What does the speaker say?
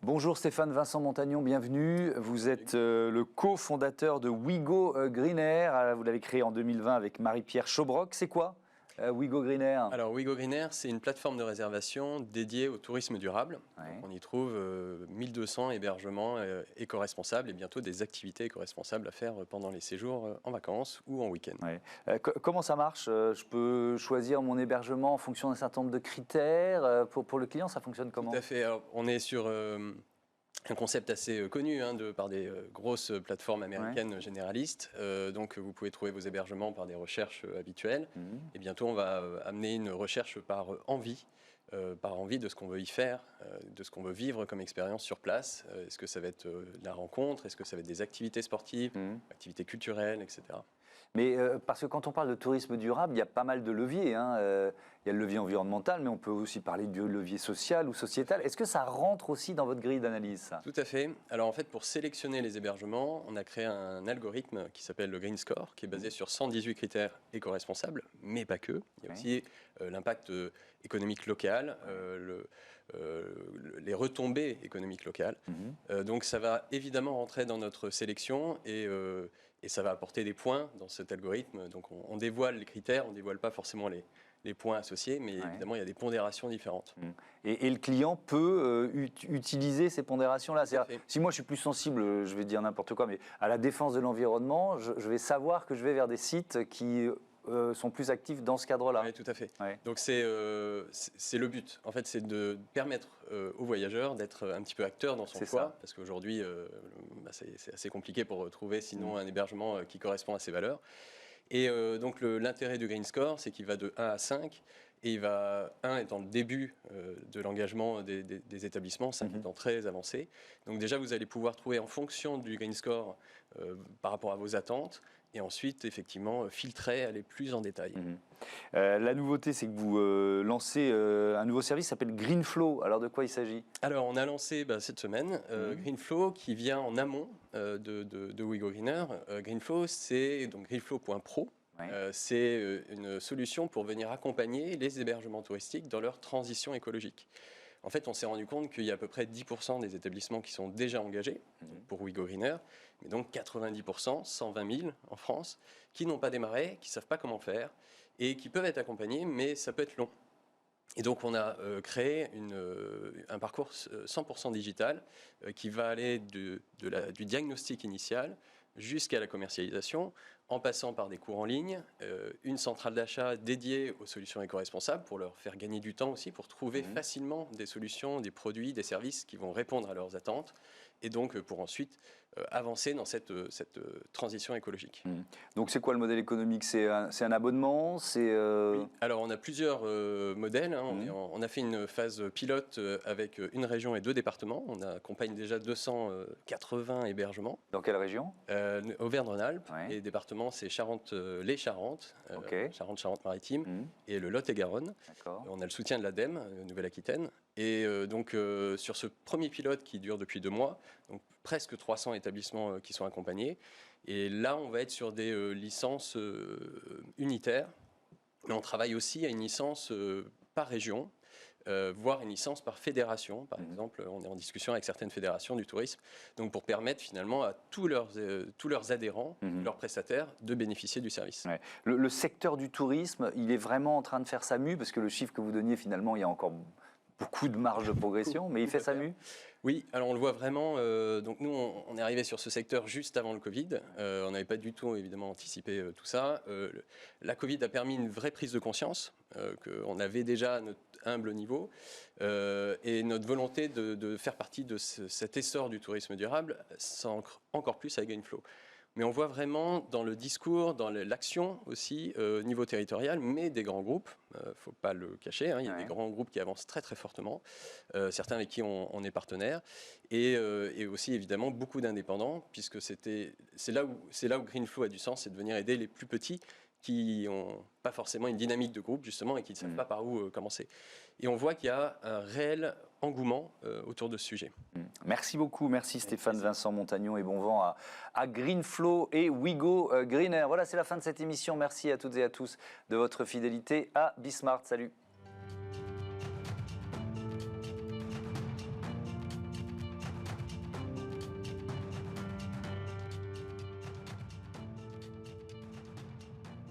Bonjour Stéphane Vincent Montagnon, bienvenue. Vous êtes le cofondateur de Wigo Green Air. Vous l'avez créé en 2020 avec Marie-Pierre Chaubroc. C'est quoi Wigo Green Air? Alors Wigo Green Air, c'est une plateforme de réservation dédiée au tourisme durable. Ouais. Donc, on y trouve 1200 hébergements éco-responsables et bientôt des activités éco-responsables à faire pendant les séjours en vacances ou en week-end. Ouais. Comment ça marche? Je peux choisir mon hébergement en fonction d'un certain nombre de critères. Pour le client, ça fonctionne comment? Tout à fait. Alors, on est sur un concept assez connu par des grosses plateformes américaines généralistes. Donc vous pouvez trouver vos hébergements par des recherches habituelles. Et bientôt on va amener une recherche par envie de ce qu'on veut y faire, de ce qu'on veut vivre comme expérience sur place. Est-ce que ça va être la rencontre? Est-ce que ça va être des activités sportives, activités culturelles, etc. Mais parce que quand on parle de tourisme durable, il y a pas mal de leviers. Il y a le levier environnemental, mais on peut aussi parler du levier social ou sociétal. Est-ce que ça rentre aussi dans votre grille d'analyse, ça? Tout à fait. Alors en fait, pour sélectionner les hébergements, on a créé un algorithme qui s'appelle le Green Score, qui est basé sur 118 critères éco-responsables, mais pas que. Il y a aussi l'impact économique local, les retombées économiques locales. Donc ça va évidemment rentrer dans notre sélection et ça va apporter des points dans cet algorithme. Donc on dévoile les critères, on ne dévoile pas forcément les points associés, mais évidemment il y a des pondérations différentes. Et le client peut utiliser ces pondérations-là. Si moi je suis plus sensible, je vais dire n'importe quoi, mais à la défense de l'environnement, je vais savoir que je vais vers des sites qui sont plus actifs dans ce cadre-là. Oui, tout à fait. Ouais. Donc c'est le but. En fait, c'est de permettre aux voyageurs d'être un petit peu acteurs dans son choix, parce qu'aujourd'hui, c'est assez compliqué pour trouver sinon un hébergement qui correspond à ses valeurs. Et donc l'intérêt du Green Score, c'est qu'il va de 1 à 5, et 1 étant le début de l'engagement des établissements, 5 étant très avancé. Donc déjà, vous allez pouvoir trouver en fonction du Green Score par rapport à vos attentes, et ensuite, effectivement, filtrer, aller plus en détail. La nouveauté, c'est que vous lancez un nouveau service qui s'appelle GreenFlow. Alors, de quoi il s'agit? Alors, on a lancé cette semaine GreenFlow, qui vient en amont de Wigo Green Air. GreenFlow, c'est donc greenflow.pro. C'est une solution pour venir accompagner les hébergements touristiques dans leur transition écologique. En fait, on s'est rendu compte qu'il y a à peu près 10% des établissements qui sont déjà engagés pour Wigo Green Air, mais donc 90%, 120 000 en France, qui n'ont pas démarré, qui ne savent pas comment faire et qui peuvent être accompagnés, mais ça peut être long. Et donc on a créé un parcours 100% digital qui va aller du diagnostic initial jusqu'à la commercialisation, en passant par des cours en ligne, une centrale d'achat dédiée aux solutions éco-responsables pour leur faire gagner du temps aussi, pour trouver facilement des solutions, des produits, des services qui vont répondre à leurs attentes, et donc pour ensuite avancer dans cette transition écologique. Donc c'est quoi le modèle économique? C'est un abonnement? Oui. Alors on a plusieurs modèles. On a fait une phase pilote avec une région et 2 départements. On accompagne déjà 280 hébergements. Dans quelle région? Auvergne-Rhône-Alpes. Et département, c'est les Charentes, Charente-Maritime et le Lot-et-Garonne. On a le soutien de l'ADEME, Nouvelle-Aquitaine. Et donc sur ce premier pilote qui dure depuis 2 mois, donc presque 300 établissements qui sont accompagnés. Et là, on va être sur des licences unitaires, mais on travaille aussi à une licence par région, voire une licence par fédération. Par exemple, on est en discussion avec certaines fédérations du tourisme, donc pour permettre finalement à tous leurs adhérents, leurs prestataires, de bénéficier du service. Le secteur du tourisme, il est vraiment en train de faire sa mue, parce que le chiffre que vous donniez, finalement, il y a encore beaucoup de marge de progression, mais il fait sa mue? Oui, alors on le voit vraiment. Donc nous, on est arrivé sur ce secteur juste avant le Covid. On n'avait pas du tout, évidemment, anticipé tout ça. La Covid a permis une vraie prise de conscience, qu'on avait déjà à notre humble niveau, et notre volonté de faire partie de cet essor du tourisme durable, s'ancre encore plus avec GreenFlow. Mais on voit vraiment dans le discours, dans l'action aussi, niveau territorial, mais des grands groupes, il ne faut pas le cacher, il y a des grands groupes qui avancent très très fortement, certains avec qui on est partenaire, et aussi évidemment beaucoup d'indépendants, puisque c'est là où GreenFlow a du sens, c'est de venir aider les plus petits qui n'ont pas forcément une dynamique de groupe justement et qui ne savent pas par où commencer. Et on voit qu'il y a un réel engouement autour de ce sujet. Merci beaucoup, merci Stéphane Vincent Montagnon, et bon vent à GreenFlow et Wigo Green Air. Voilà, c'est la fin de cette émission. Merci à toutes et à tous de votre fidélité à Bismart. Salut.